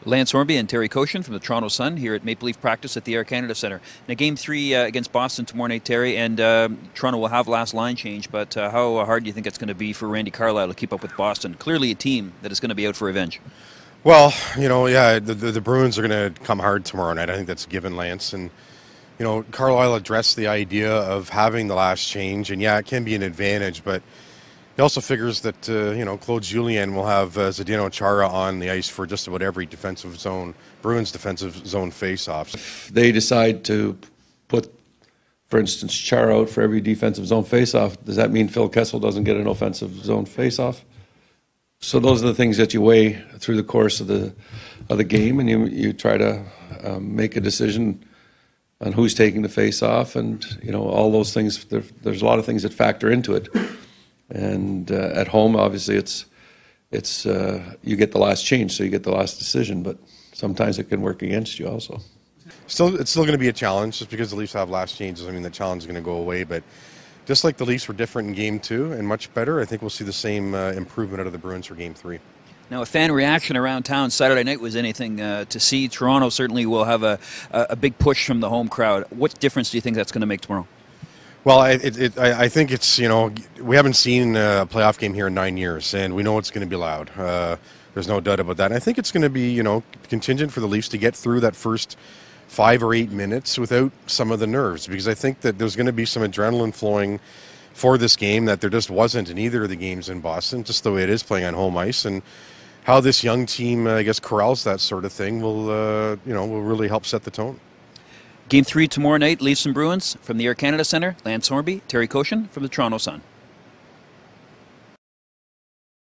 Lance Hornby and Terry Koshon from the Toronto Sun here at Maple Leaf practice at the Air Canada Centre. Now, Game 3 against Boston tomorrow night, Terry, and Toronto will have last line change, but how hard do you think it's going to be for Randy Carlyle to keep up with Boston? Clearly a team that is going to be out for revenge. Well, the Bruins are going to come hard tomorrow night. I think that's given, Lance. And, Carlyle addressed the idea of having the last change, and yeah, it can be an advantage, but he also figures that, Claude Julien will have Zdeno Chara on the ice for just about every Bruins defensive zone face-offs. If they decide to put, for instance, Chara out for every defensive zone face-off, does that mean Phil Kessel doesn't get an offensive zone face-off? So those are the things that you weigh through the course of the game, and you try to make a decision on who's taking the face-off, and all those things. There's a lot of things that factor into it. And at home, obviously, it's you get the last change, so you get the last decision. But sometimes it can work against you also. It's still going to be a challenge, just because the Leafs have last changes. I mean, the challenge is going to go away. But just like the Leafs were different in Game 2 and much better, I think we'll see the same improvement out of the Bruins for Game 3. Now, if fan reaction around town Saturday night was anything to see, Toronto certainly will have a big push from the home crowd. What difference do you think that's going to make tomorrow? Well, I think it's, we haven't seen a playoff game here in 9 years, and we know it's going to be loud. There's no doubt about that. And I think it's going to be, contingent for the Leafs to get through that first 5 or 8 minutes without some of the nerves, because I think that there's going to be some adrenaline flowing for this game that there just wasn't in either of the games in Boston, just the way it is playing on home ice. And how this young team, corrals that sort of thing will really help set the tone. Game 3 tomorrow night, Leafs and Bruins from the Air Canada Centre. Lance Hornby, Terry Koshon from the Toronto Sun.